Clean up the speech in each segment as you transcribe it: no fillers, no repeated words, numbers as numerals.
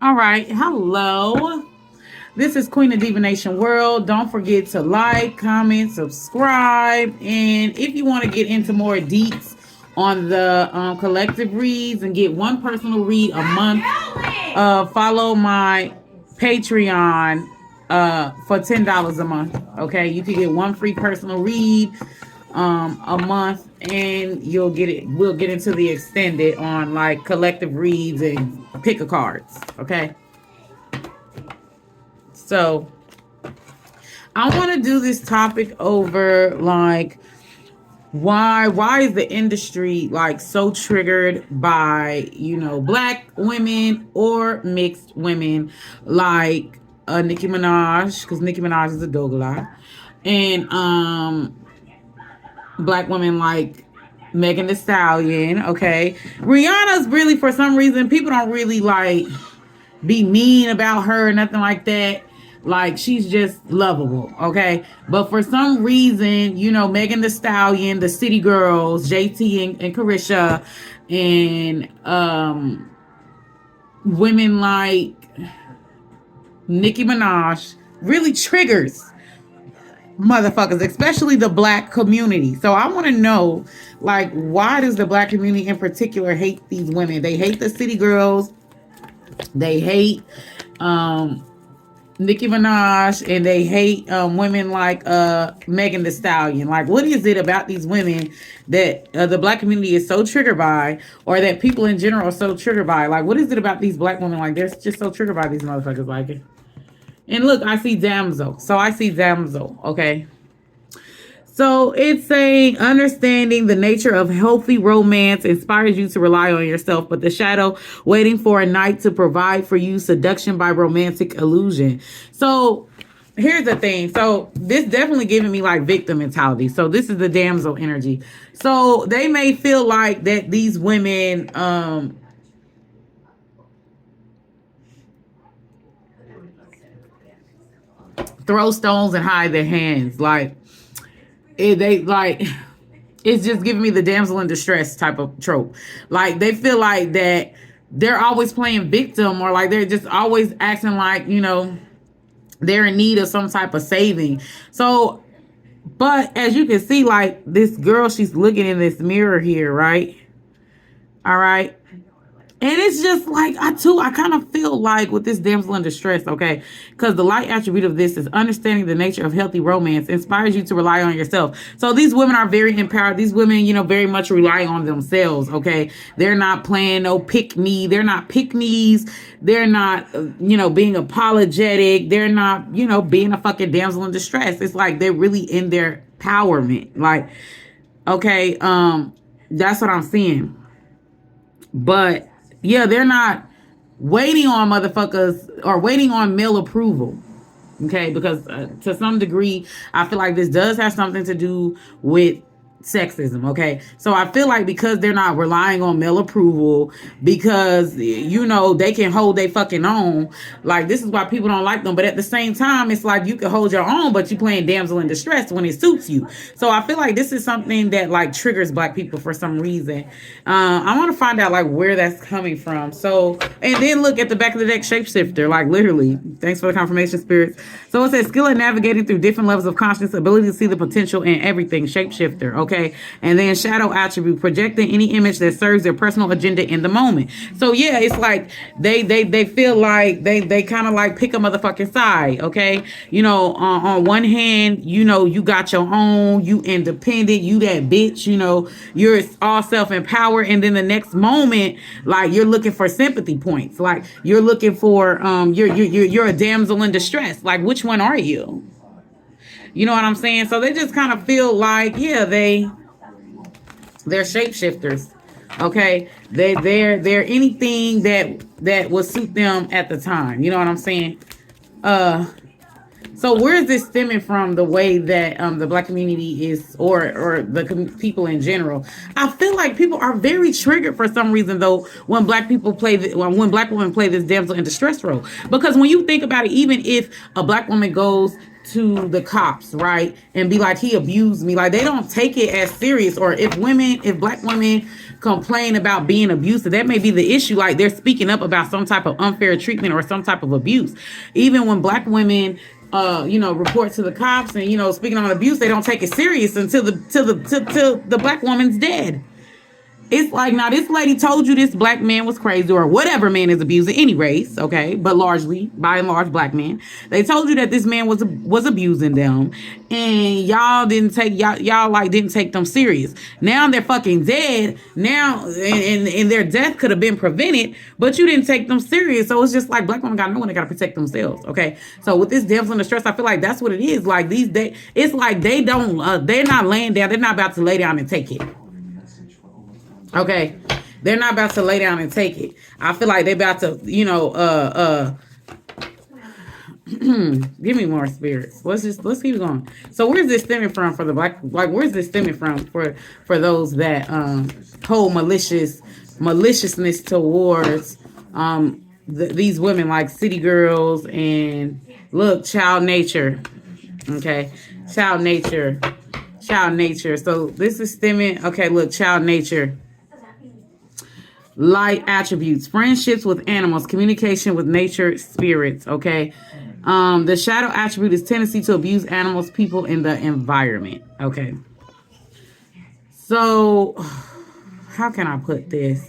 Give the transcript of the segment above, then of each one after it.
All right. Hello. This is Queen of Divination World. Don't forget to like, comment, subscribe. And if you want to get into more deets on the collective reads and get one personal read a month, follow my Patreon for $10 a month. Okay. You can get one free personal read a month and you'll get it. We'll get into the extended on like collective reads and pick a cards. Okay. So I want to do this topic over like why is the industry like so triggered by black women or mixed women like Nicki Minaj, because Nicki Minaj is a dogla, and black women like Megan Thee Stallion. Okay, Rihanna's really, for some reason, people don't really like be mean about her or nothing like that. Like, she's just lovable, okay? But for some reason, Megan Thee Stallion, the City Girls, JT and Carisha, and women like Nicki Minaj really triggers motherfuckers, especially the black community. So I want to know, like, why does the black community in particular hate these women? They hate the City Girls. They hate Nicki Minaj, and they hate women like Megan Thee Stallion. Like, what is it about these women that the black community is so triggered by, or that people in general are so triggered by? Like, what is it about these black women? Like, they're just so triggered by these motherfuckers. Like, and look, I see damsel. So I see damsel. Okay. So it's saying understanding the nature of healthy romance inspires you to rely on yourself, but the shadow waiting for a night to provide for you seduction by romantic illusion. So here's the thing. So this definitely giving me like victim mentality. So this is the damsel energy. So they may feel like that these women throw stones and hide their hands. Like, they like, it's just giving me the damsel in distress type of trope. Like, they feel like that they're always playing victim, or like they're just always acting like they're in need of some type of saving. So, but as you can see, like, this girl, she's looking in this mirror here, right? All right. And it's just like, I kind of feel like with this damsel in distress, okay? Because the light attribute of this is understanding the nature of healthy romance inspires you to rely on yourself. So these women are very empowered. These women, very much rely on themselves, okay? They're not playing no pick-me. They're not pick-me's. They're not, being apologetic. They're not, being a fucking damsel in distress. It's like they're really in their empowerment. Like, okay, that's what I'm seeing. But yeah, they're not waiting on motherfuckers or waiting on male approval. Okay, because to some degree, I feel like this does have something to do with sexism. Okay, so I feel like because they're not relying on male approval, because they can hold their fucking own. Like, this is why people don't like them. But at the same time, it's like you can hold your own, but you playing damsel in distress when it suits you. So I feel like this is something that like triggers black people for some reason. I want to find out like where that's coming from. So, and then look at the back of the deck, shapeshifter. Like, literally, thanks for the confirmation, spirits. So it says skill at navigating through different levels of consciousness, ability to see the potential in everything, shapeshifter. Okay, and then shadow attribute, projecting any image that serves their personal agenda in the moment. So yeah, it's like they feel like they kind of like pick a motherfucking side. Okay, on one hand, you got your own, you independent, you that bitch, you're all self-empowered, and then the next moment, like, you're looking for sympathy points, like you're looking for you're a damsel in distress. Like, which one are you? You know what I'm saying? So they just kind of feel like, yeah, they're shapeshifters. Okay, they're anything that will suit them at the time. You know what I'm saying? So where is this stemming from? The way that the black community is, or the people in general. I feel like people are very triggered for some reason, though, when black people when black women play this damsel in distress role. Because when you think about it, even if a black woman goes to the cops, right, and be like, he abused me, like, they don't take it as serious. Or if black women complain about being abusive. That may be the issue. Like they're speaking up about some type of unfair treatment or some type of abuse. Even when black women report to the cops and speaking on abuse, they don't take it serious until the black woman's dead. It's like, now this lady told you this black man was crazy, or whatever man is abusing any race, okay, but largely, by and large, black men. They told you that this man was abusing them, and y'all didn't take didn't take them serious. Now they're fucking dead. Now, and their death could have been prevented, but you didn't take them serious. So it's just like black women gotta know when they gotta protect themselves, okay? So with this damsel in distress, I feel like that's what it is. Like these days, it's like they're not laying down. They're not about to lay down and take it. Okay, they're not about to lay down and take it. I feel like they're about to, give me more spirits. Let's keep going. So where's this stemming from for the black? Like, where's this stemming from for those that hold maliciousness towards these women, like city girls and look, child nature. Okay, child nature. So this is stemming. Okay, look, child nature. Light attributes, friendships with animals, communication with nature, spirits, okay? The shadow attribute is tendency to abuse animals, people, and the environment, okay? So, how can I put this?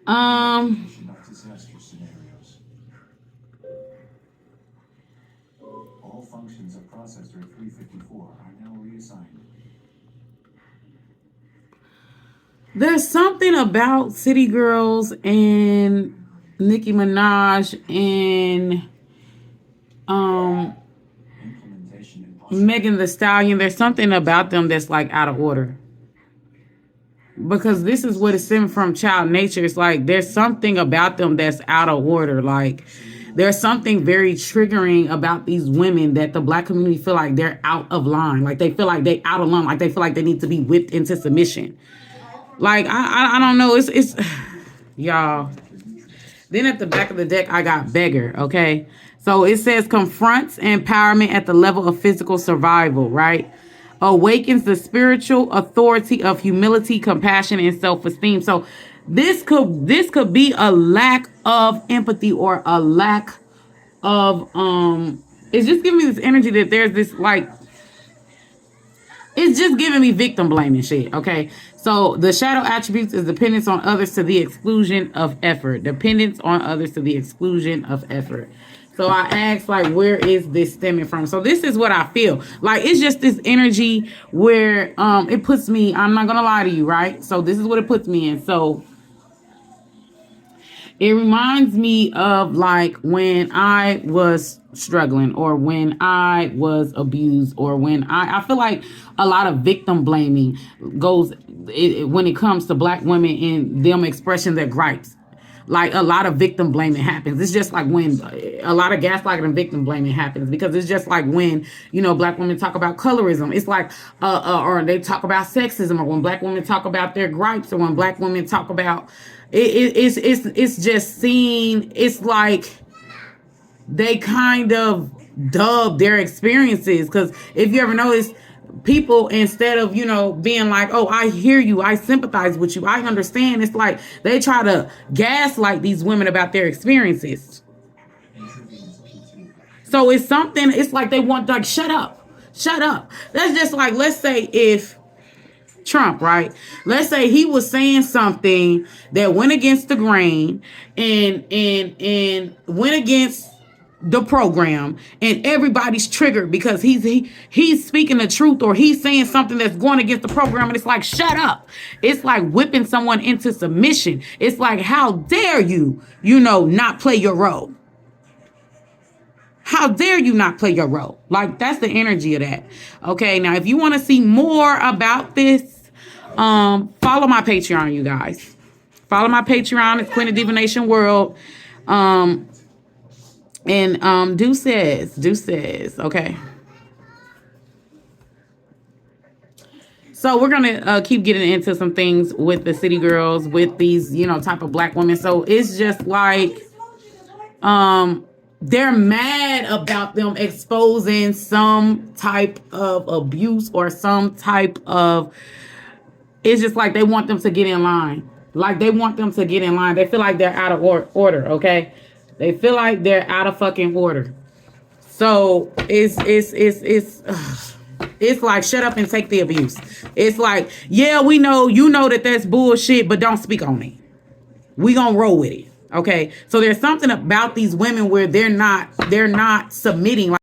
All functions of processor 354 are now reassigned. There's something about City Girls and Nicki Minaj and Megan Thee Stallion. There's something about them that's like out of order. Because this is what it's stemming from, child nature. It's like there's something about them that's out of order. Like there's something very triggering about these women that the black community feel like they're out of line. Like they feel like they out of line. Like they feel like they need to be whipped into submission. Like, I don't know. It's y'all. Then at the back of the deck, I got beggar, okay? So it says confronts empowerment at the level of physical survival, right? Awakens the spiritual authority of humility, compassion, and self-esteem. So this could be a lack of empathy or a lack of it's just giving me this energy that there's this like, it's just giving me victim blaming shit, okay? So the shadow attributes is dependence on others to the exclusion of effort. Dependence on others to the exclusion of effort. So I asked, like, where is this stemming from? So this is what I feel. Like, it's just this energy where it puts me, I'm not going to lie to you, right? So this is what it puts me in. So it reminds me of like when I was struggling or when I was abused or when I feel like a lot of victim blaming goes when it comes to black women and them expressing their gripes. Like a lot of victim blaming happens. It's just like when a lot of gaslighting and victim blaming happens, because it's just like when, black women talk about colorism. It's like, or they talk about sexism, or when black women talk about their gripes, or when black women talk about, it's just seen, it's like they kind of dub their experiences. Because if you ever notice, people, instead of being like, oh, I hear you, I sympathize with you, I understand, it's like they try to gaslight these women about their experiences. So it's something, it's like they want, like, shut up. That's just like, let's say if Trump, right? Let's say he was saying something that went against the grain and went against the program, and everybody's triggered because he's speaking the truth, or he's saying something that's going against the program, and it's like, shut up. It's like whipping someone into submission. It's like, how dare you, not play your role? How dare you not play your role? Like, that's the energy of that. Okay, now if you want to see more about this, follow my Patreon, you guys. Follow my Patreon. It's Queen of Divination World. And do says, okay. So we're gonna keep getting into some things with the city girls, with these, type of black women. So it's just like, they're mad about them exposing some type of abuse or some type of It's just like they want them to get in line. Like they want them to get in line. They feel like they're out of order, okay? They feel like they're out of fucking order. So it's like shut up and take the abuse. It's like, yeah, we know you know that that's bullshit, but don't speak on it. We gonna roll with it. Okay. So there's something about these women where they're not submitting.